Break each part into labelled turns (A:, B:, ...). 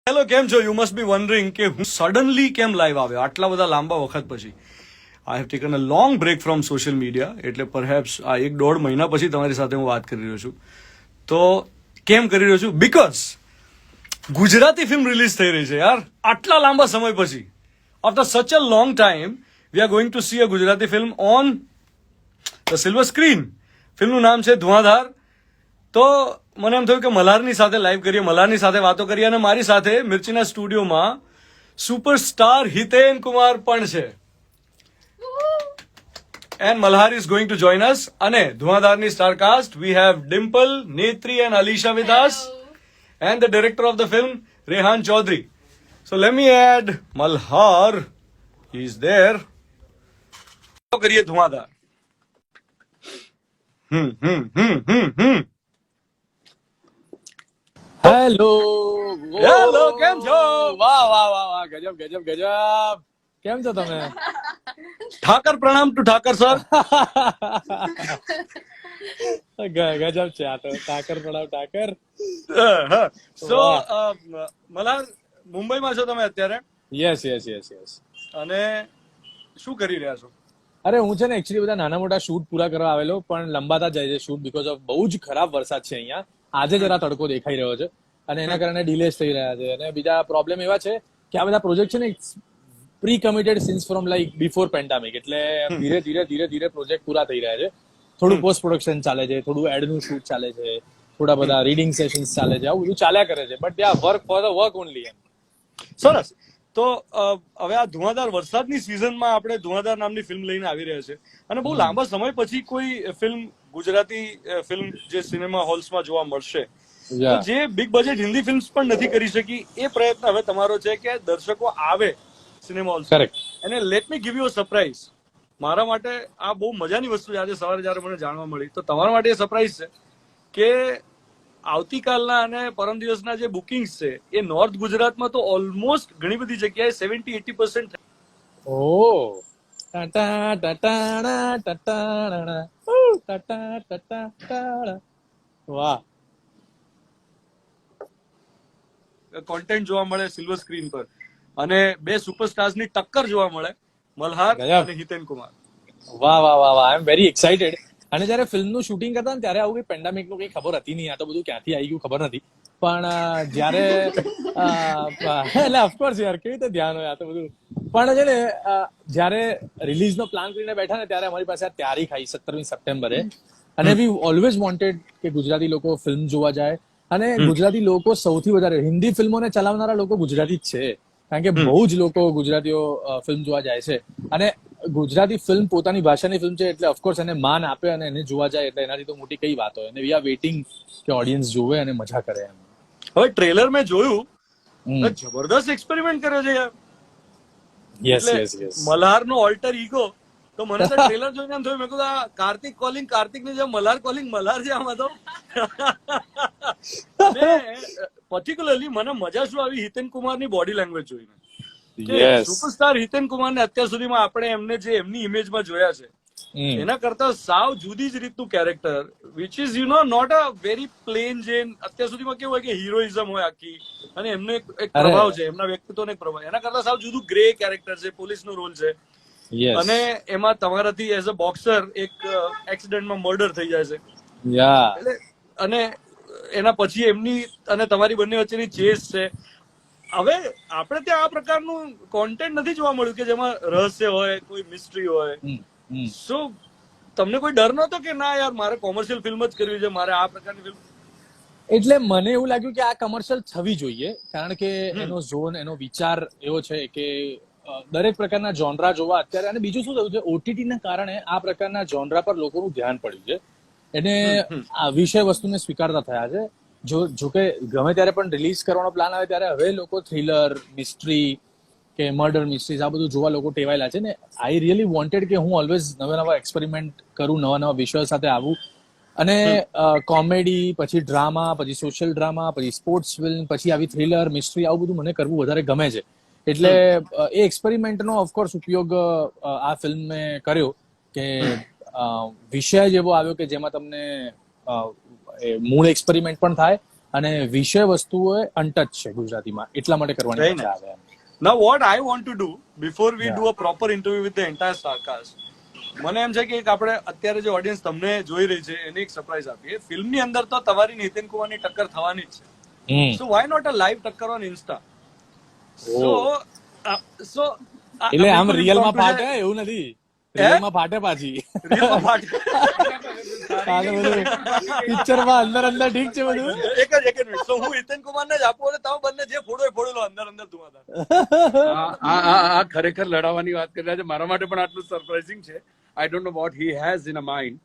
A: Hello, કેમ છો? You must be wandering કે હું સડનલી કેમ લાઈવ આવ્યો આટલા બધા લાંબા વખત પછી. I have taken a long break from social media, એટલે પરહેપ્સ આ 1-1.5 મહિના પછી તમારી સાથે હું વાત કરી રહ્યો છું. તો કેમ કરી રહ્યો છું? બીકોઝ ગુજરાતી ફિલ્મ રિલીઝ થઈ રહી છે યાર, આટલા લાંબા સમય પછી. After such a long time we are going to see a Gujarati film on the silver screen. ફિલ્મનું નામ છે ધુઆંધાર. તો મને એમ થયું કે મલ્હારની સાથે લાઈવ કરીએ, મલ્હારની સાથે વાતો કરીએ, અને મારી સાથે મિર્ચીના સ્ટુડિયોમાં સુપરસ્ટાર હિતેન કુમાર પણ છે. And Malhar is going to join us. અને ધુઆંધારની star cast we have Dimple, Netri and Alisha with us, and the director of the film Rehan Chaudhary. So let me add Malhar, he is there. કરીએ ધુઆંધાર.
B: હેલો.
A: હેલો, કેમ છો?
B: વાહ વાહ વાહ વાહ, ગજબ ગજબ ગજબ. કેમ છો તમે?
A: ઠાકર, પ્રણામ ટુ ઠાકર સર.
B: ગજબ છે આ તો. ઠાકર પડાવ ઠાકર.
A: સો
B: વાહ.
A: મલ્હાર, મુંબઈમાં છો તમે અત્યારે,
B: યસ યસ યસ યસ.
A: અને શું કરી રહ્યા છો?
B: અરે હું છે ને એકચ્યુઅલી બધા નાના મોટા શૂટ પૂરા કરવા આવેલો, પણ લંબાતા જાય છે શૂટ બીકોઝ ઓફ બહુ જ ખરાબ વરસાદ છે અહીંયા. આજે જરા તડકો દેખાઈ રહ્યો છે અને એના કારણે ડિલેસ થઈ રહ્યા છે. અને બીજા પ્રોબ્લેમ એવા છે કે આ બધા પ્રોજેક્ટ છે ને pre committed since from like before pandemic, એટલે ધીરે ધીરે ધીરે ધીરે પ્રોજેક્ટ પૂરા થઈ રહ્યા છે. થોડું પોસ્ટ પ્રોડક્શન ચાલે છે, થોડું એડનું શૂટ ચાલે છે, થોડા બધા રીડિંગ સેશન્સ ચાલે છે, આવું બધું ચાલ્યા કરે છે. But yeah work for the work only એમ.
A: સરસ. તો હવે આ ધુઆંધાર વરસાદની સિઝનમાં આપણે ધુઆંધાર નામની ફિલ્મ લઈને આવી રહ્યા છે, અને બહુ લાંબા સમય પછી કોઈ ફિલ્મ, ગુજરાતી ફિલ્મ જે સિનેમા હોલ્સમાં જોવા મળશે. તો જે બિગ બજેટ હિન્દી ફિલ્મ્સ પણ નથી કરી શકી, એ પ્રયત્ન હવે તમારો છે કે દર્શકો આવે સિનેમા હોલ્સમાં.
B: કરેક્ટ.
A: અને let me give you a surprise. મારા માટે આ બહુ મજાની વસ્તુ છે. આજે સવારે જયારે મને જાણવા મળી, તો તમારા માટે એ સરપ્રાઈઝ છે કે આવતીકાલના અને પરમ દિવસના જે બુકિંગ્સ છે એ નોર્થ ગુજરાતમાં તો ઓલમોસ્ટ ઘણી બધી જગ્યાએ 70-80%.
B: ઓહ. ટાટા ટાટાણા ટાટાણા. ટાટા ટાટાટાણા. વાહ.
A: કોન્ટેન્ટ જોવા મળે સિલ્વર સ્ક્રીન પર, અને બે સુપરસ્ટાર્સની ટક્કર જોવા મળે, મલ્હાર
B: ગજબ.
A: અને હિતેન કુમાર.
B: વાહ વાહ વાહ વાહ, આઈ એમ વેરી એક્સાઇટેડ. અને જયારે ફિલ્મનું શૂટિંગ કરતા ને ત્યારે આવું કઈ પેન્ડામિક નું કઈ ખબર હતી નહીં. આ તો બધું ક્યાંથી આવી ગયું ખબર નથી. પણ જયારે એટલે ઓફકોર્સ યાર, કેવી રીતે ધ્યાન હોય આ તો બધું. પણ છે ને જયારે રિલીઝ નો પ્લાન કરીને બેઠા ને ત્યારે અમારી પાસે આ તારીખ આવી 17મી સપ્ટેમ્બરે. અને વી ઓલવેઝ વોન્ટેડ કે ગુજરાતી લોકો ફિલ્મ જોવા જાય. અને ગુજરાતી લોકો સૌથી વધારે હિન્દી ફિલ્મોને ચલાવનારા લોકો ગુજરાતી જ છે, કારણ કે બહુ જ લોકો ગુજરાતીઓ ફિલ્મ જોવા જાય છે. અને ગુજરાતી ફિલ્મ પોતાની ભાષાની ફિલ્મ છે, એટલે ઓફકોર્સ એને માન આપે અને એને જોવા જાય, એટલે એનાથી તો મોટી કઈ વાત હોય. અને વી આર વેઇટિંગ કે ઓડિયન્સ જોવે અને મજા કરે એમ.
A: હવે ટ્રેલર મેં જોયું, જબરદસ્ત એક્સપેરિમેન્ટ કર્યો છે યાર.
B: યસ
A: એટલે
B: યસ યસ.
A: મલ્હારનો ઓલ્ટર ઈગો. તો મને તો ટ્રેલર જોઈને એમ થયું, મેં કીધું આ કાર્તિક કોલિંગ કાર્તિક ની જેમ મલ્હાર કોલિંગ મલ્હાર છે આમાં તો. અને પર્ટિક્યુલરલી મને મજા શું આવી હિતેન કુમારની બોડી લેંગ્વેજ જોઈને, કે
B: યસ.
A: સુપરસ્ટાર હિતેન કુમારને અત્યાર સુધીમાં આપણે એમને જે એમની ઇમેજમાં જોયા છે એના કરતા સાવ જુદી જ રીતનું character, which is not a very plain Jane. અત્યાર સુધીમાં કેવું હોય કે હિરોઇઝમ હોય આખી, અને એમનો એક પ્રભાવ છે, એમના વ્યક્તિત્વનો એક પ્રભાવ. એના કરતા સાવ જુદું ગ્રે કેરેક્ટર છે, પોલીસનો રોલ છે.
B: યસ.
A: અને એમાં તમારાથી એઝ અ બોક્સર એક એક્સિડન્ટમાં મર્ડર થઈ જાય છે.
B: યા.
A: એટલે અને એના પછી એમની અને તમારી બંને વચ્ચેની ચેસ છે. હવે આપણે ત્યાં આ પ્રકારનું કોન્ટેન્ટ નથી જોવા મળ્યું કે જેમાં રહસ્ય હોય, કોઈ મિસ્ટ્રી હોય. સો તમને કોઈ ડર નતો કે ના યાર મારે કોમર્શિયલ ફિલ્મ જ કરવી છે, મારે આ પ્રકારની ફિલ્મ?
B: એટલે મને એવું લાગ્યું કે આ કમર્શિયલ થવી જોઈએ, કારણ કે એનો ઝોન, એનો વિચાર એવો છે કે દરેક પ્રકારના જોનરા જોવા અત્યારે. અને બીજું શું થયું છે, ઓટીટી ના કારણે આ પ્રકારના જોનરા પર લોકોનું ધ્યાન પડ્યું છે, એને આ વિષય વસ્તુને સ્વીકારતા થયા છે. જો કે ગમે ત્યારે પણ રિલીઝ કરવાનો પ્લાન આવે ત્યારે હવે લોકો થ્રિલર, મિસ્ટ્રી કે મર્ડર મિસ્ટ્રીઝ આ બધું જોવા લોકો ટેવાયેલા છે. ને આઈ રિયલી વોન્ટેડ કે હું ઓલવેઝ નવા એક્સપેરિમેન્ટ કરું, નવા વિષયો સાથે આવું. અને કોમેડી, પછી ડ્રામા, પછી સોશિયલ ડ્રામા, પછી સ્પોર્ટ્સ ફિલ્મ, પછી આવી થ્રિલર, મિસ્ટ્રી, આવું બધું મને કરવું વધારે ગમે છે. એટલે એ એક્સપેરિમેન્ટનો ઓફકોર્સ ઉપયોગ આ ફિલ્મે કર્યો, કે વિષય જ એવો આવ્યો કે જેમાં તમને મૂળ એક્સપેરિમેન્ટ પણ થાય અને વિષય વસ્તુઓ અનટચ છે ગુજરાતીમાં, એટલા માટે કરવાની
A: Very
B: મજા
A: nice.
B: આવે એમ.
A: Now what I want to do before we do a proper interview with the entire Starcast, મને એમ છે કે એક આપણે અત્યારે જે ઓડિયન્સ તમને જોઈ રહી છે એને એક સરપ્રાઈઝ આપીએ. ફિલ્મની અંદર તો તમારી નીતિન કુમારની ટક્કર થવાની જ છે. સો વાય નોટ અ લાઈવ ટક્કર ઓન ઇન્સ્ટા? સો
B: એટલે આમ રિયલમાં ફાટે એવું નથી, રિયલમાં ફાટે પાછી. પિક્ચરમાં અંદર અંદર ઠીક છે બધું.
A: એક જ મિનિટ. સો હું નીતિન કુમારને જ આપું અને તમે બંને જે ફોડો એ ફોડી લો અંદર અંદર ધુમાતા.
C: આ ખરેખર લડાવવાની વાત કરી રહ્યા છે. મારા માટે પણ આટલું સરપ્રાઇઝિંગ છે. I don't know what he has in a mind.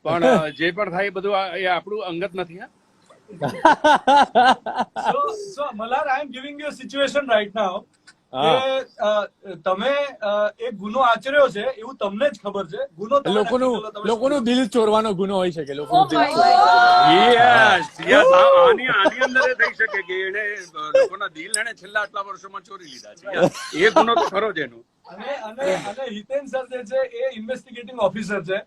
C: પણ જે પણ થાય એ બધું એ આપણું અંગત નથી.
A: So Malhar, I am giving you a situation right now. કે તમે એક ગુનો આચર્યો છે એવું તમને જ ખબર છે. ગુનો
B: લોકોનું દિલ ચોરવાનો ગુનો હોય છે કે લોકોનું દિલ
C: આની અંદર એ થઈ શકે કે એને લોકોના દિલ એને છેલ્લા આટલા વર્ષોમાં ચોરી લીધા છે. એ ગુનો તો ખરો જ એનો.
A: અને હિતેન સર જે છે એ ઇન્વેસ્ટિગેટિંગ ઓફિસર છે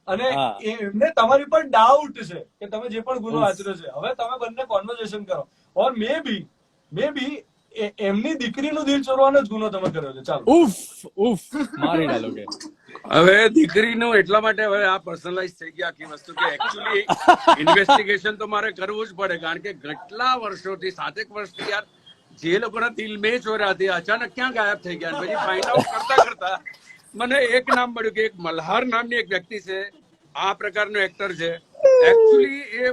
A: અને એમને તમારી પર ડાઉટ છે કે તમે જે પણ ગુનો આચર્યો છે. હવે તમે બંને કોન્વર્ઝેશન કરો ઓર મે બી એમની દીકરીનું દિલ ચોરવાનો જ ગુનો તમે કર્યો છે. ચાલો
B: ઉફ મારી ડાલોગે.
C: હવે દીકરીનું એટલા માટે હવે આ પર્સનલાઇઝ થઈ ગયા આખી વસ્તુ કે એકચ્યુઅલી ઇન્વેસ્ટિગેશન તો મારે કરવું જ પડે, કારણ કે કેટલા વર્ષોથી 7 વર્ષથી યાર જે લોકોના દિલ મેં ચોર્યા હતી અચાનક ક્યાં ગાયબ થઈ ગયા. પછી ફાઇન્ડ આઉટ કરતા મને એક નામ મળ્યું કે એક મલ્હાર નામની એક વ્યક્તિ છે, આ પ્રકારનો એક્ટર છે. एक्चुअली ये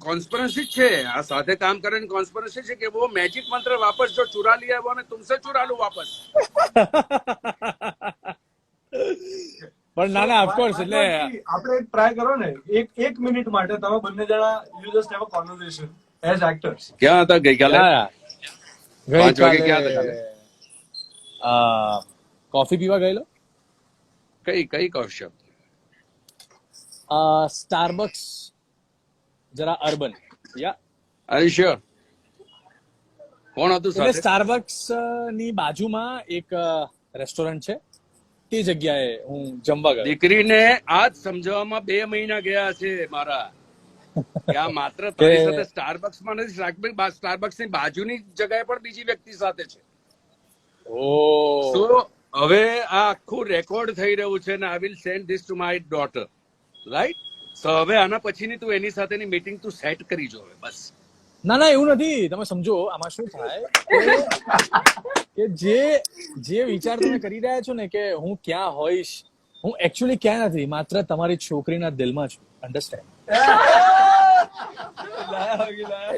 C: कॉन्स्पिरेसी है, आ साथे काम करने कॉन्स्पिरेसी है कि वो मैजिक मंत्र वापस जो चुरा लिया है वो मैं तुमसे चुरा लूं वापस.
B: પણ ના ના ઓફકોર્સ એટલે
A: આપણે એક ટ્રાય કરો ને એક મિનિટ માટે તમે બંને જણા you just have a conversation as actors.
C: ક્યાં હતા ગઈકાલે? 5 વાગે ક્યાં હતા કાલે?
B: કોફી પીવા ગયેલો.
C: કઈ કોફી શોપ?
B: સ્ટારબક્સ, જરા urban. Yeah
C: are you sure? કોણ હતું સાથે?
B: સ્ટારબક્સ ની બાજુમાં એક રેસ્ટોરન્ટ છે, તે જગ્યાએ હું જમવા ગયો.
C: દીકરીને આજ સમજાવવામાં 2 મહિના ગયા છે મારા કે આ માત્ર તારી સાથે સ્ટારબક્સ માં નથી, સ્ટારબક્સ ની બાજુની જગ્યાએ પણ બીજી વ્યક્તિ સાથે છે. તો હવે આ આખું રેકોર્ડ થઈ રહ્યું છે ને I will send this to my daughter, right? તો હવે આના પછીની તું એની સાથેની મીટિંગ તું સેટ કરી જો બસ.
B: ના ના એવું નથી, તમે સમજો આમાં શું થાય કે જે વિચાર તમે કરી રહ્યા છો ને કે હું ક્યાં હોઈશ, હું એકચ્યુઅલી ક્યાં નથી, માત્ર તમારી છોકરીના દિલમાં છું. અન્ડરસ્ટેન્ડ?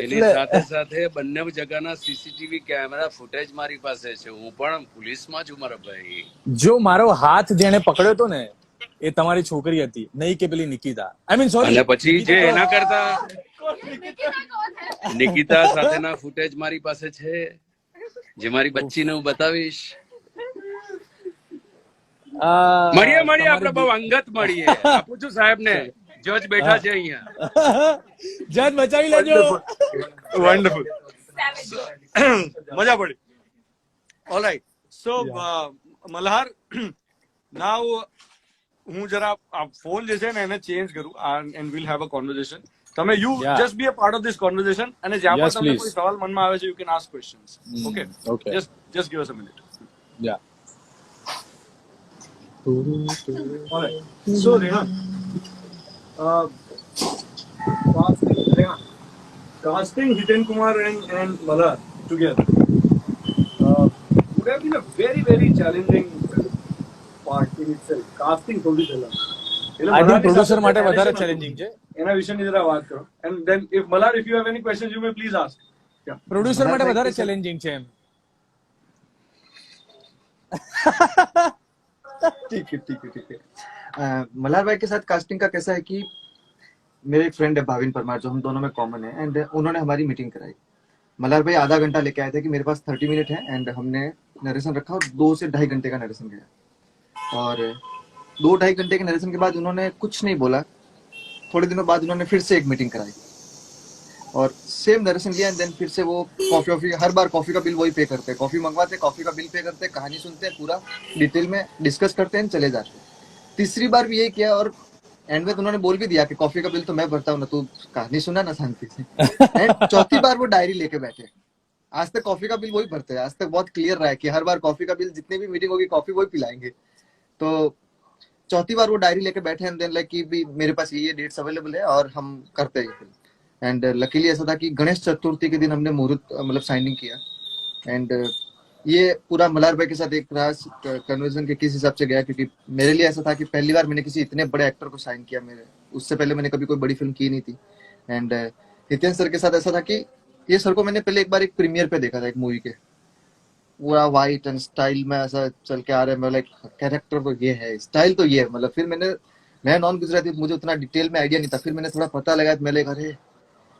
C: એની સાથે સાથે બંને જગ્યાના સીસીટીવી કેમેરા ફૂટેજ મારી પાસે છે. હું પણ પોલીસમાં છું મારા ભાઈ.
B: જો મારો હાથ જેને પકડ્યો હતો ને એ તમારી છોકરી હતી, નહીં કે પેલી નિકિતા. I mean sorry.
C: અને પછી જે એના કરતા નિકિતા સાથેના ફૂટેજ મારી પાસે છે, જે મારી બચ્ચીને હું બતાવીશ. મળીએ આપણે બહુ અંગત મળીએ. આપું છું સાહેબ ને, જજ બેઠા છે અહીંયા.
B: જજ બચાવી લેજો.
A: વન્ડરફુલ, મજા પડી. ઓલરાઈટ, સો મલ્હાર, નાઉ હું જરા ફોન જે છે ને એને ચેન્જ કરું and will have a conversation. તમે you just be a part of this conversation અને જ્યાં પણ તમને કોઈ સવાલ મનમાં આવે છે you can ask questions. Okay, just give us a minute.
B: Yeah
A: alright, so Reha, casting Hiten Kumar and Malhar together would have been a very very challenging part in itself. Casting થોડી પહેલા
B: આઈ થિંક પ્રોડ્યુસર માટે વધારે challenging છે.
A: એના વિશેની જરા વાત કરો. and then if Malhar, if you have any questions you may please ask.
B: Producer માટે વધારે ચેલેન્જિંગ છે એમ.
D: ठीक है. मल्हार भाई के साथ कास्टिंग का कैसा है कि मेरे एक फ्रेंड है भाविन परमार, जो हम दोनों में कॉमन है, एंड उन्होंने हमारी मीटिंग कराई. मल्हार भाई आधा घंटा लेके आए थे कि मेरे पास 30 मिनट है, एंड हमने नरेशन रखा और 2 से 2.5 घंटे का नरेशन गया. और 2-2.5 घंटे के नरेशन के बाद उन्होंने कुछ नहीं बोला. थोड़े दिनों बाद उन्होंने फिर से एक मीटिंग कराई और सेम नरेशन लिया, एंड देन फिर से वो कॉफी हर बार कॉफी का बिल वही पे करते हैं. कॉफी मंगवाते, कॉफी का बिल पे करते, कहानी सुनते हैं, पूरा डिटेल में डिस्कस करते हैं, चले जाते हैं. तीसरी बार भी यही किया और एंड में तो उन्होंने बोल भी दिया कि कॉफी का बिल तो मैं भरता हूँ ना, तू कहानी सुना ना शांति से। एंड चौथी बार वो डायरी लेके बैठे। आज तक कॉफी का बिल वही भरते हैं, आज तक बहुत क्लियर रहा है कि हर बार कॉफी का बिल, जितनी भी मीटिंग होगी कॉफी वही पिलाएंगे। तो चौथी बार वो डायरी लेके बैठे एंड देन लाइक कि भी मेरे पास ये डेट्स अवेलेबल है और हम करते हैं फिल्म। एंड लकीली ऐसा था कि गणेश चतुर्थी के दिन हमने मुहूर्त मतलब साइनिंग किया। एंड ये पूरा मल्हार भाई के साथ एक राज कन्वर्जन के किस हिसाब से गया, क्योंकि मेरे लिए ऐसा था कि पहली बार मैंने किसी इतने बड़े एक्टर को साइन किया। मेरे उससे पहले मैंने कभी कोई बड़ी फिल्म की नहीं थी। एंड हितेन सर के साथ ऐसा था कि ये सर को मैंने पहले एक बार एक प्रीमियर पे देखा था एक मूवी के, पूरा वाइट एंड स्टाइल में ऐसा चल के आ रहे हैं। मैं लाइक कैरेक्टर तो ये है, स्टाइल तो ये है। मतलब फिर मैं नॉन गुजराती, मुझे उतना डिटेल में आइडिया नहीं था। फिर मैंने थोड़ा पता लगा, मैं लाइक अरे।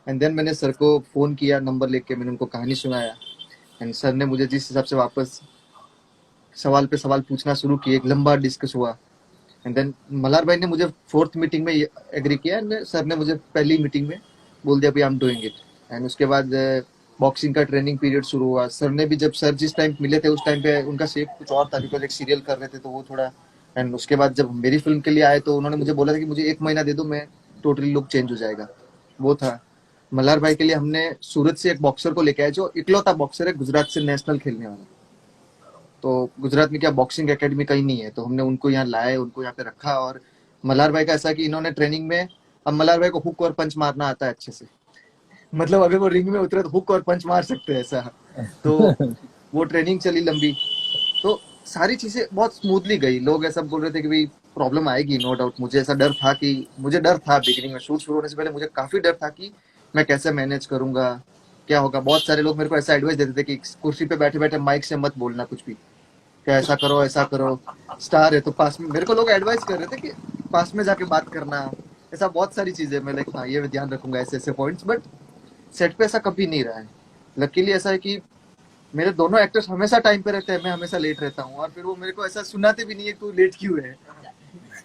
D: एंड देन मैंने सर को फोन किया, नंबर लेके मैंने उनको कहानी सुनाया। एंड सर ने मुझे जिस हिसाब से वापस सवाल पे सवाल पूछना शुरू किए, एक लंबा डिस्कस हुआ। एंड देन मल्हार भाई ने मुझे 4th मीटिंग में एग्री किया एंड सर ने मुझे पहली मीटिंग में बोल दिया भाई I am doing it. And उसके बाद बॉक्सिंग का ट्रेनिंग पीरियड शुरू हुआ। सर ने भी, जब सर जिस टाइम मिले थे उस टाइम पे उनका शेप कुछ और था, बिकॉज एक सीरियल कर रहे थे तो वो थोड़ा। एंड उसके बाद जब मेरी फिल्म के लिए आए तो उन्होंने मुझे बोला था कि मुझे 1 महीना दे दो, मैं टोटली लुक चेंज हो जाएगा। वो था मल्हार भाई के लिए। हमने सूरत से एक बॉक्सर को लेके आए जो इकलौता बॉक्सर है गुजरात से नेशनल खेलने वाला। तो गुजरात में क्या बॉक्सिंग एकेडमी कहीं नहीं है, तो हमने उनको यहाँ लाए, उनको यहाँ पे रखा। और मल्हार भाई का ऐसा कि इन्होंने ट्रेनिंग में, अब मल्हार भाई को हुक और पंच मारना आता है अच्छे से। मतलब अगर वो रिंग में उतरे तो हुक और पंच मार सकते हैं ऐसा। तो वो ट्रेनिंग चली लंबी, तो सारी चीजें बहुत स्मूथली गई। लोग ऐसा बोल रहे थे कि भाई प्रॉब्लम आएगी, नो डाउट। मुझे ऐसा डर था कि बिगिनिंग में शूट शुरू होने से पहले मुझे काफी डर था कि मैं कैसे मैनेज करूंगा, क्या होगा। बहुत सारे लोग मेरे को ऐसा एडवाइस देते थे कि कुर्सी पे बैठे बैठे माइक से मत बोलना कुछ भी, क्या ऐसा करो ऐसा करो, स्टार है तो पास में। मेरे को लोग एडवाइस कर रहे थे कि पास में जाके बात करना, ऐसा बहुत सारी चीजें। मैं लाइक हाँ ये मैं ध्यान रखूंगा, ऐसे ऐसे पॉइंट्स। बट सेट पे ऐसा कभी नहीं रहा है। लकीली ऐसा है कि मेरे दोनों एक्टर्स हमेशा टाइम पे रहते हैं, मैं हमेशा लेट रहता हूँ। और फिर वो मेरे को ऐसा सुनाते भी नहीं है तू लेट क्यों है।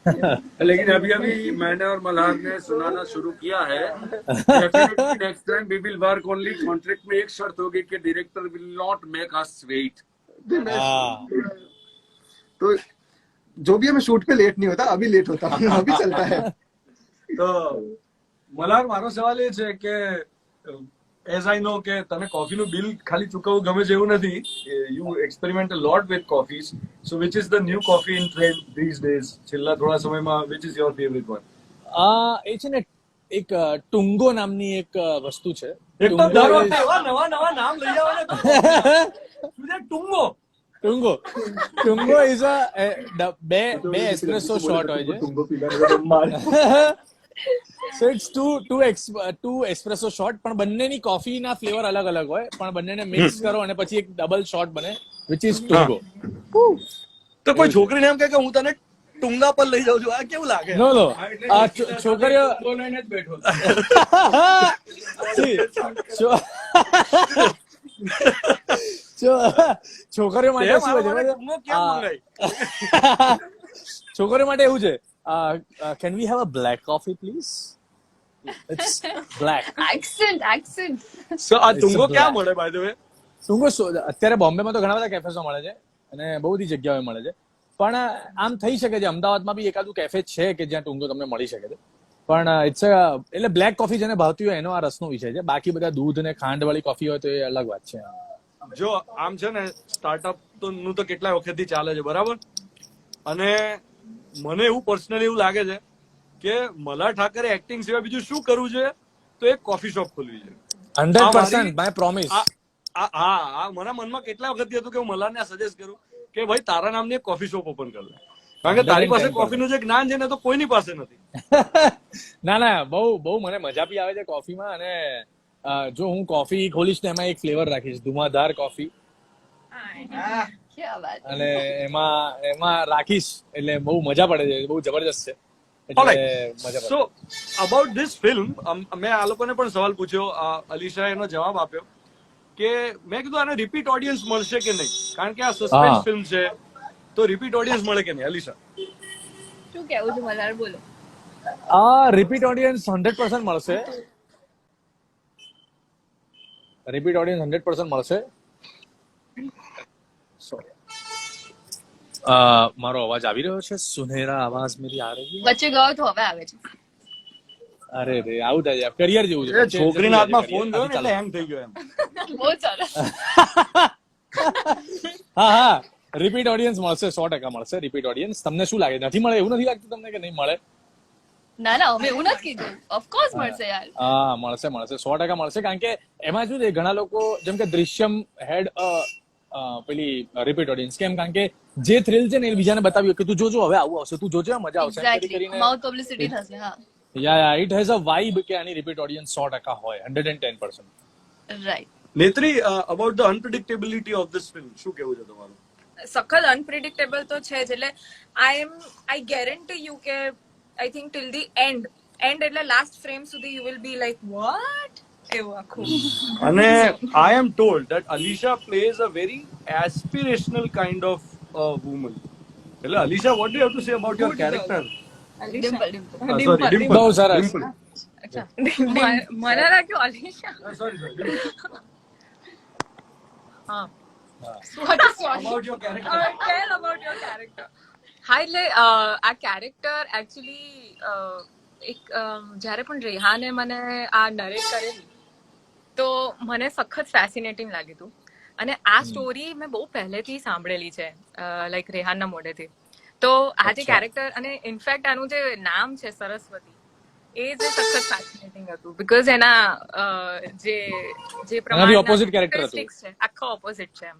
C: लेकिन अभी अभी मैंने और मल्हार ने सुनाना शुरू किया है। Definitely next time we will work only. Contract में एक शर्त होगी कि director will not make us wait.
D: तो जो भी है मैं शूट पे लेट नहीं होता, अभी लेट होता हूँ, अभी चलता है।
A: તો મલ્હાર મારો સવાલ એ છે કે એઝ આઈ નો કે તને કોફીનું બિલ ખાલી ચૂકવવું ગમે છે એવું નથી. You experiment a lot with coffees. So which is the new coffee in trend these days? છેલ્લા થોડા સમયમાં which is your favourite one?
B: એ છે ને એક ટુંગો નામની એક વસ્તુ છે.
A: એકદમ
B: ટુંગો
A: દર
B: is-
A: વખતે એવા નવા નવા નામ લઈ આવો ને તો સુજે ટુંગો.
B: ટુંગો ઇઝ બે એસ્પ્રેસો શોટ હોય છે.
A: ટુંગો પીલા
B: so it's two espresso shot, પણ બંનેની કોફીના ફ્લેવર અલગ અલગ હોય, પણ બંનેને મિક્સ કરો અને પછી એક ડબલ શોટ બને, વિચ ઇઝ ટુંગો.
A: તો કોઈ છોકરીને એમ કહે કે હું તને ટુંગા પર લઈ જાઉં છું, આ કેવું લાગે?
B: નો છોકરીઓ
C: લઈને જ બેઠો.
B: છોકરીઓ માટે શું હોય છે?
A: ટુંગો કેમ મંગાઈ?
B: છોકરીઓ માટે એવું છે, can we have a black coffee please? It's black.
E: accent.
A: So, આ ટુંગો
B: It's a
A: ક્યાં
B: black.
A: મળે બાય ધ વે?
B: ટુંગો અત્યારે બોમ્બેમાં તો ઘણા બધા કેફેસો મળે છે અને બહુ બધી જગ્યાએ મળે છે, પણ આમ થઈ શકે છે અમદાવાદમાં બી એકાદું કેફે છે કે જ્યાં ટુંગો તમને મળી શકે છે. પણ ઇટ્સ એટલે બ્લેક કોફી જેને ભાવતી હોય એનો આ રસનો વિષય છે. બાકી બધા દૂધ ને ખાંડ વાળી કોફી હોય તો એ અલગ વાત છે.
A: જો આમ છે ને, સ્ટાર્ટઅપ નું તો કેટલા વખતથી ચાલે છે, બરાબર? અને મને એવું પર્સનલી એવું લાગે છે કે મલ્હાર ઠાકરે એક્ટિંગ સિવાય બીજું શું કરવું છે, તો એક કોફી શોપ ખોલવી છે.
B: 100% માય પ્રોમિસ.
A: હા, મારા મનમાં કેટલા વખતથી હતું કે હું મલ્હારને સજેસ્ટ કરું કે ભાઈ તારા નામની એક કોફી શોપ ઓપન કર લે, કારણ કે તારી પાસે
B: 110%
A: કોફીનું જે જ્ઞાન છે ને તો કોઈની પાસે નથી.
B: ના બહુ મજા બી આવે છે કોફીમાં. અને જો હું કોફી ખોલીશ તો એમાં એક ફ્લેવર રાખીશ, ધુમાધાર કોફી,
E: क्या बात.
B: અને એમાં રાખીશ એટલે બહુ મજા પડે છે, બહુ જબરજસ્ત છે. એટલે
A: Alright.
B: મજા પડે.
A: So, about this film, મેં આ લોકોને પણ સવાલ પૂછ્યો, અલીશા એનો જવાબ આપ્યો કે મેં કીધું આને રિપીટ ઓડિયન્સ મળશે કે નહીં, કારણ કે આ સસ્પેન્સ
B: હા.
A: ફિલ્મ છે, તો રિપીટ ઓડિયન્સ મળે કે નહીં? અલીશા,
E: શું કહેવું છે મલ્હાર, બોલો.
B: રિપીટ ઓડિયન્સ 100% મળશે. રિપીટ ઓડિયન્સ 100% મળશે. Sorry. મારો અવાજ આવી રહ્યો છે? સુનેરા આવાજ મેરી આ રહી હૈ?
E: વચ્ચે ગયો તો હવે આવે છે.
B: અરે રે, આવું થાય કરિયર જેવું છે.
A: છોકરીના હાથમાં ફોન ગયો ને એટલે હેંગ થઈ ગયો એમ.
E: બહુ સરસ.
B: હા, રિપીટ ઓડિયન્સ મળશે, 100% મળશે રિપીટ ઓડિયન્સ. તમને શું લાગે, નથી મળે? એવું નથી લાગતું તમને કે નહીં મળે?
E: ના ના, અમે એવું નથી કીધું. ઓફકોર્સ મળશે યાર.
B: હા, મળશે 100% મળશે. કારણ કે એમાં શું છે, ઘણા લોકો જેમ કે દૃશ્યમ હેડ પેલી રિપીટ ઓડિયન્સ. કેમ? કારણ કે જે થ્રિલ છે ને એ બીજાને બતાવ્યું કે તું જોજો, હવે આવું આવશે, તું જોજો, મજા આવશે એમ
E: એક્ઝેક્ટલી. માઉથ પબ્લિસિટી થશે. હા,
B: yeah it has a vibe કે આની રિપીટ ઓડિયન્સ 100% હોય, 110%.
E: Right.
A: Netri, about the unpredictability of this film શું કહેવું છે તમારું?
F: સખત અનપ્રિડિક્ટેબલ તો છે જ. એટલે આઈ ગેરંટી યુ કે I think till the end એટલે લાસ્ટ ફ્રેમ સુધી you will be like what, એવું આખું.
A: અને I am told that Alisha plays a very aspirational kind of woman. એટલે Alisha, what do you have to say about your character?
E: Dimple Dimple.
A: Sorry, Dimple.
B: બહુ સરસ.
F: અચ્છા, મને લાગ્યું અલીશા.
A: સોરી.
F: હા,
A: About your character.
F: Tell about your character. હા, એટલે આ કેરેક્ટર એકચ્યુઅલી એક જ્યારે પણ રેહાને મને આ નરેટ કરેલી તો મને સખત ફેસિનેટિંગ લાગ્યું હતું. અને આ સ્ટોરી મેં બહુ પહેલેથી સાંભળેલી છે, લાઈક રેહાનના મોઢેથી. તો આ જે કેરેક્ટર, અને ઇનફેક્ટ આનું જે નામ છે સરસ્વતી, એ જે સખત ફેસિનેટિંગ હતું. બીકોઝ એના જે પ્રમાણે
B: opposite character હતું.
F: છે, આખો ઓપોઝિટ છે એમ.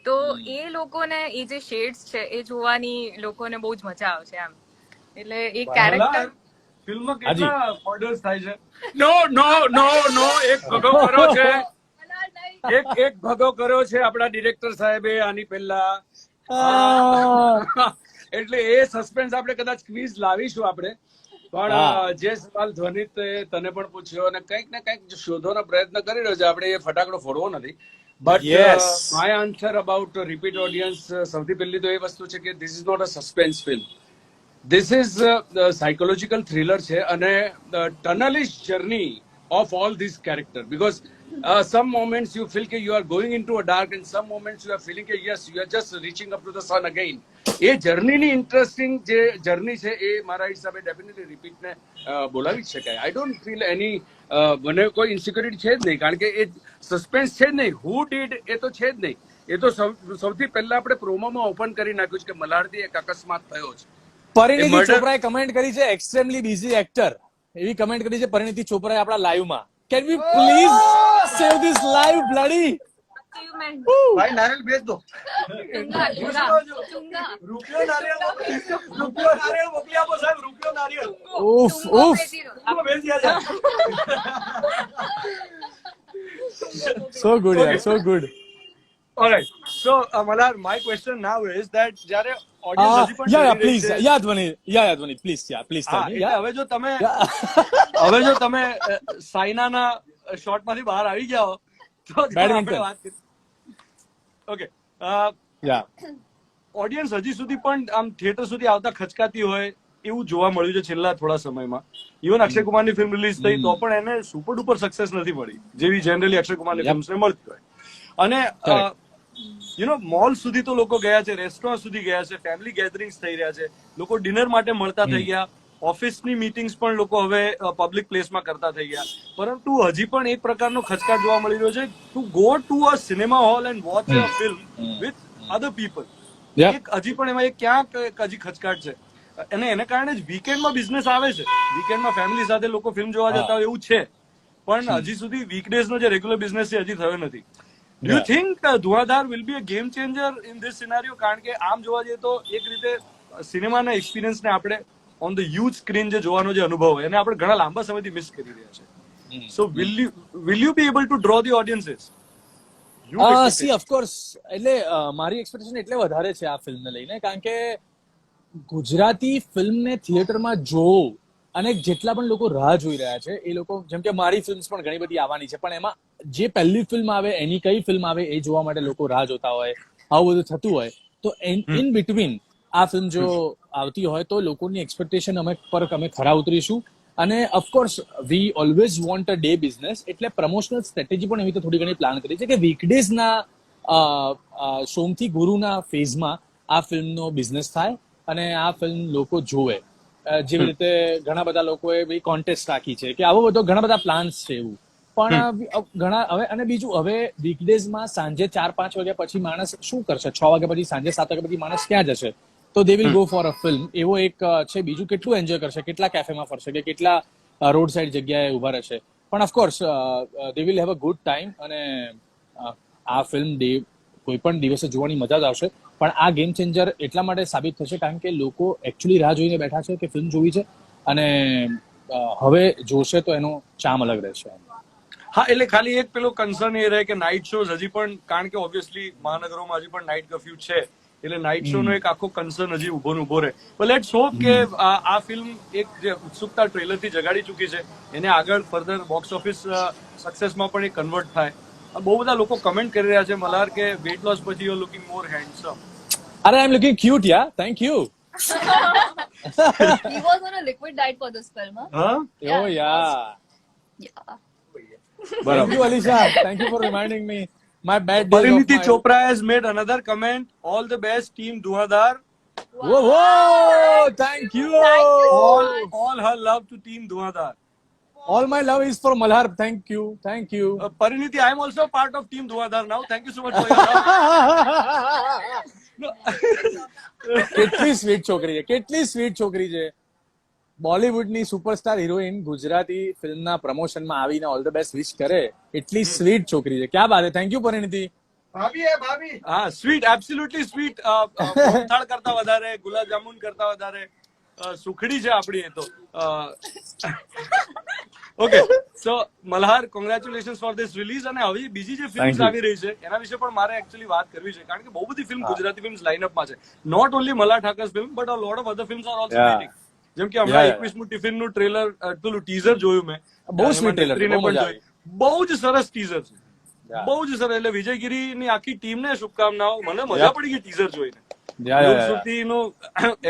F: તો એ લોકોને એ જે શેડ્સ છે એ જોવાની લોકોને બહુ જ મજા આવશે એમ. એટલે એ કેરેક્ટર
A: ફિલ્મમાં કેટલા મર્ડર્સ થાય છે?
C: નો એક ભગો કર્યો છે, એક ભગો કર્યો છે આપણા ડિરેક્ટર સાહેબે આની પહેલા. એટલે એ સસ્પેન્સ આપણે કદાચ ક્વિઝ લાવીશું આપણે. પણ જે સવાલ ધ્વનિત તને પણ પૂછ્યો અને કંઈક ને કંઈક શોધવાનો પ્રયત્ન કરી રહ્યો છે, આપણે એ ફટાકડો ફોડવો નથી. But my answer about repeat audience, સૌથી પહેલી તો એ વસ્તુ છે કે this is not a suspense film. This is psychological thriller છે અને ટનલિશ journey of all this character. Because some moments you feel કે you are going into a dark and some moments you are feeling કે yes you are just reaching up to the sun again. એ જર્નીની interesting જે journey છે એ મારા હિસાબે definitely રિપીટને બોલાવી જ શકાય. આઈ ડોન્ટ ફીલ એની મને કોઈ ઇન્સિક્યોરિટી છે જ નહીં, કારણ કે એ સસ્પેન્સ છે જ નહીં. હુ ડીડ એ તો છે જ નહીં. એ તો સૌથી પહેલા આપણે પ્રોમોમાં ઓપન કરી નાખ્યું છે કે મલ્હારથી એક અકસ્માત થયો છે.
B: પરિણીતિ ચોપરાએ કમેન્ટ કરી છે, એક્સ્ટ્રીમલી બિઝી એક્ટર, એવી કમેન્ટ કરી છે પરિણીતિ ચોપરાએ આપણા લાઈવમાં. Can we please save this live bloody
F: achievement.
D: भाई नारियल भेज दो.
A: રૂપિયો નારિયેળ મોકલી આપો સાહેબ, રૂપિયો નારિયેળ.
B: ઉફ ઉફ, સો ગુડ યાર, સો good.
A: Alright, so Malhar, my question now is that જ્યારે audience હજી પણ
B: યા
A: જોઈ રહી
B: પ્લીઝ,
A: છે-
B: યા ધ્વનિ પ્લીઝ
A: હા, એટલે હવે જો તમે સાયનાના શોટમાંથી બહાર આવી ગયા હો તો
B: Badminton.
A: આપણે વાત કરીએ. ઓકે,
B: યા
A: ઓડિયન્સ હજી સુધી પણ આમ થિયેટર સુધી આવતા ખચકાતી હોય એવું જોવા મળ્યું છે છેલ્લા થોડા સમયમાં. ઇવન અક્ષય કુમારની ફિલ્મ રિલીઝ થઈ તો પણ એને સુપર ડુપર સક્સેસ નથી મળી જેવી જનરલી અક્ષય કુમારની ફિલ્મ્સને મળતી હોય. અને મોલ સુધી તો લોકો ગયા છે, રેસ્ટોરન્ટ સુધી ગયા છે, ફેમિલી ગેધરિંગ્સ થઈ રહ્યા છે, લોકો ડિનર માટે મળતા થઈ ગયા, ઓફિસની મીટિંગ્સ પણ લોકો હવે પબ્લિક પ્લેસમાં કરતા થઈ ગયા. પરંતુ હજી પણ એક પ્રકારનો ખચકાટ જોવા મળી રહ્યો છે to go to a cinema whole and watch a film with other people. હજી પણ એમાં ક્યાંક હજી ખચકાટ છે અને એને કારણે જ વીકેન્ડમાં બિઝનેસ આવે છે. વીકેન્ડમાં ફેમિલી સાથે લોકો ફિલ્મ જોવા જતા હોય એવું છે, પણ હજી સુધી વીકડેઝનો જે રેગ્યુલર બિઝનેસ છે હજી થયો નથી. Do you think Dhuandhaar will be a game changer in this scenario? કારણ કે આમ જોવા જઈએ તો એક રીતે સિનેમાના એક્સપિરિયન્સને આપણે ઓન ધ હ્યુજ સ્ક્રીન જે જોવાનો જે અનુભવ હોય એને આપણે ઘણા લાંબા સમયથી મિસ કરી રહ્યા છે. So will you be able to draw the audiences?
B: See of course, એટલે મારી એક્સપેક્ટેશન એટલે વધારે છે આ ફિલ્મને લઈને, કારણ કે ગુજરાતી ફિલ્મને થિયેટરમાં જોવો અને જેટલા પણ લોકો રાહ જોઈ રહ્યા છે એ લોકો, જેમ કે મારી ફિલ્મ્સ પણ ઘણી બધી આવવાની છે, પણ એમાં જે પહેલી ફિલ્મ આવે એની કઈ ફિલ્મ આવે એ જોવા માટે લોકો રાહ જોતા હોય, આવું બધું થતું હોય, તો ઇન બિટવીન આ ફિલ્મ જો આવતી હોય તો લોકોની એક્સપેક્ટેશન અમે ખરા ઉતરીશું. અને of course V always want a day business, એટલે પ્રમોશનલ સ્ટ્રેટેજી પણ એવી રીતે થોડી ઘણી પ્લાન કરી છે કે વીકડેઝના સોમથી ગુરુના ફેઝમાં આ ફિલ્મનો બિઝનેસ થાય અને આ ફિલ્મ લોકો જોવે. જેવી રીતે ઘણા બધા લોકોએ બી કોન્ટેસ્ટ રાખી છે કે આવો બધો ઘણા બધા પ્લાન્સ છે એવું. પણ ઘણા હવે અને બીજું હવે વીકડેઝમાં સાંજે 4-5 વાગ્યા પછી માણસ શું કરશે? 6 વાગ્યા પછી સાંજે 7 વાગ્યા પછી માણસ ક્યાં જશે? તો they will go for a film. એવો એક છે. બીજું કેટલું એન્જોય કરશે, કેટલા કેફેમાં ફરશે કે કેટલા રોડ સાઈડ જગ્યાએ ઉભા રહેશે. પણ of course they will have a good time અને આ ફિલ્મ કોઈ પણ દિવસે જોવાની મજા જ આવશે. પણ આ ગેમ ચેન્જર એટલા માટે સાબિત થશે કારણ કે લોકો એકચ્યુઅલી રાહ જોઈને બેઠા છે કે ફિલ્મ જોવી છે અને હવે જોશે તો એનો ચામ અલગ રહેશે.
A: હા, એટલે ખાલી એક પેલો કન્સર્ન એ રહે કે નાઇટ શોઝ હજી પણ, કારણ કે ઓબ્વિયસલી મહાનગરોમાં હજી પણ નાઇટ કર્ફ્યુ છે, એટલે નાઇટ શો નો એક આખો કન્સર્ન હજી ઉભો રહે. પણ લેટ્સ હોપ કે આ ફિલ્મ એક જે ઉત્સુકતા ટ્રેલર થી જગાડી ચૂકી છે એને આગળ ફર્ધર બોક્સ ઓફિસ સક્સેસમાં પણ એ કન્વર્ટ થાય. બહુ બધા લોકો કમેન્ટ કરી રહ્યા છે મલ્હાર કે વેટ લોસ પછી યુ લુકિંગ મોર હેન્ડસમ.
B: અરે I am looking cute yeah, thank you.
E: He was on a liquid diet for this film. Huh?
A: હા,
B: Oh yeah.
E: Yeah.
B: Thank you Alisha, thank you for reminding me my bad days of
A: Pariniti
B: my...
A: Chopra has made another comment. All the best, team Dhuadhar.
B: Whoa, whoa, thank you.
A: All her love to team Dhuadhar.
B: All my love is for Malhar. Thank you, thank you.
A: Pariniti, I am also part of team Dhuadhar now. Thank you so much for your love. No.
B: કેટલી sweet છોકરી છે, કેટલી sweet છોકરી છે. બોલિવૂડની superstar heroine Gujarati ફિલ્મના પ્રમોશનમાં આવીને all the best વિશ કરે એટલી સ્વીટ છોકરી છે. ક્યાં બાત હે. Thank you Parineeti.
A: હા, સ્વીટ, એબ્સોલ્યુટલી સ્વીટ. મોહનથાળ કરતા વધારે, ગુલાબ જામુન કરતા વધારે સુખડી છે આપણી એ તો. Okay, so Malhar, congratulations for this release. અને હવે બીજી જે ફિલ્મ્સ આવી રહી છે એના વિશે પણ મારે એકચ્યુઅલી વાત કરવી છે કારણ કે બહુ બધી ફિલ્મ ગુજરાતી ફિલ્મ્સ લાઇનઅપમાં છે. Not only Malhar Thakar film but a lot of other films are also waiting. જેમ કે હમણાં 21મું ટિફિનનું ટ્રેલર, પેલું ટીઝર જોયું મેં.
B: બહુ સ્વીટ ટ્રેલર છે, બહુ મજા આવી.
A: બહુ જ સરસ ટીઝર છે, બહુ જ સરસ. એટલે વિજયગીરીની આખી ટીમને શુભકામનાઓ. મને મજા પડી ગઈ ટીઝર જોઈને. સુરતીનું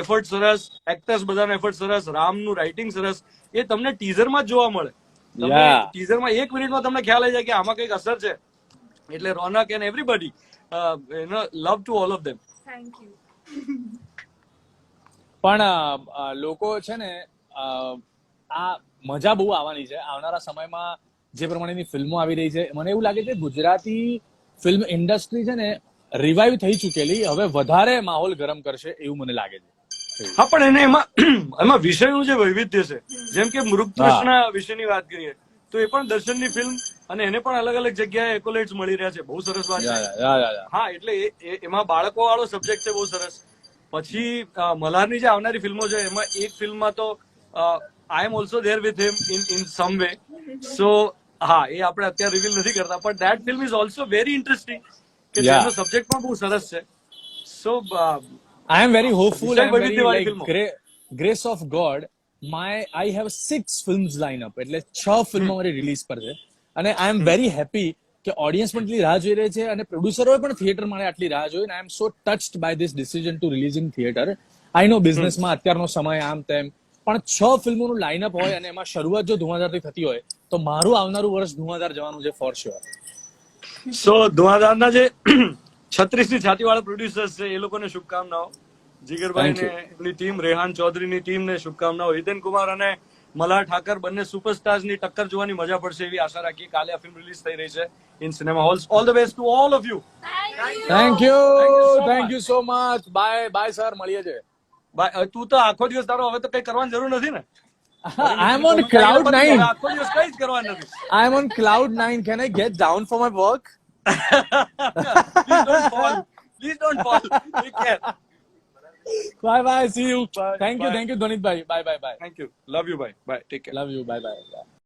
A: એફર્ટ સરસ, એક્ટર્સ બધાના એફર્ટ સરસ, રામનું રાઇટિંગ સરસ. એ તમને ટીઝરમાં જ જોવા મળે. તમને ટીઝરમાં 1 મિનિટમાં તમને ખ્યાલ આવી જાય કે આમાં કઈક અસર છે. એટલે Raunak and everybody, love to all of them.
E: Thank you.
B: પણ લોકો છે ને આ મજા બહુ આવવાની છે આવનારા સમયમાં. જે પ્રમાણેની ફિલ્મો આવી રહી છે મને એવું લાગે છે ગુજરાતી ફિલ્મ ઇન્ડસ્ટ્રી છે ને રિવાઇવ થઈ ચૂકેલી હવે વધારે માહોલ ગરમ કરશે એવું મને લાગે છે.
A: હા, પણ એને એમાં વિષયનું જે વૈવિધ્ય છે, જેમ કે મૃગતૃષ્ણા વિષયની વાત કરીએ તો એ પણ દર્શનની ફિલ્મ અને એને પણ અલગ અલગ જગ્યાએ એકોલેટ્સ મળી રહ્યા છે. બહુ સરસ વાત છે. હા, એટલે એમાં બાળકો વાળો સબ્જેક્ટ છે, બહુ સરસ. પછી મલ્હારની જે આવનારી ફિલ્મો છે એમાં એક ફિલ્મમાં તો I am also there with him in some way. So હા, એ આપણે અત્યારે રિવીલ નથી કરતા પણ that film is also very interesting કે જેનો સબ્જેક્ટ પણ બહુ સરસ છે. સો
B: I am very hopeful. I am very
A: વૈવિધ્યવાળી
B: like
A: ફિલ્મો.
B: grace of God. I have 6 films line up. એટલે 6 ફિલ્મો મારી રિલીઝ પર છે અને I am very happy કે ઓડિયન્સ પણ એટલી રાહ જોઈ રહી છે અને પ્રોડ્યુસરોએ પણ થિયેટર માટે આટલી રાહ જોઈ. I am so touched by this decision to release in theater. I know બિઝનેસમાં અત્યારનો સમય આમ તેમ પણ 6 ફિલ્મોનું લાઇનઅપ હોય અને એમાં શરૂઆત જો ધુઆધારથી થતી હોય તો મારું આવનારું વર્ષ ધુઆધાર જવાનું છે ફોર શ્યોર.
A: સો ધુઆધારના જે 36ની છાતીવાળા પ્રોડ્યુસર્સ છે એ લોકોને શુભકામનાઓ. જીગરભાઈને, એમની ટીમ, રેહાન ચૌધરીની ટીમને શુભકામનાઓ. હિતેન કુમાર અને મલ્હાર ઠાકર બંને સુપરસ્ટાર્સની ટક્કર જોવાની મજા પડશે એવી આશા રાખીએ. કાલે આ ફિલ્મ રિલીઝ થઈ રહી છે in cinema holes. All the best two all of you.
B: Thank you so much. Bye sir, મળીએ છે.
A: તું તો આખો દિવસ તારો હવે તો કઈ કરવાની જરૂર નથી ને.
B: I am on cloud 9.
A: આખો દિવસ કઈ જ કરવાનું નથી.
B: I am on cloud 9. Can I get down for my work?
A: Please don't fall. Take care.
B: Bye. See you. Thank you, Dhanit bhai. Bye.
A: Thank you. Love you. Bye. Take care.
B: Love you. Bye.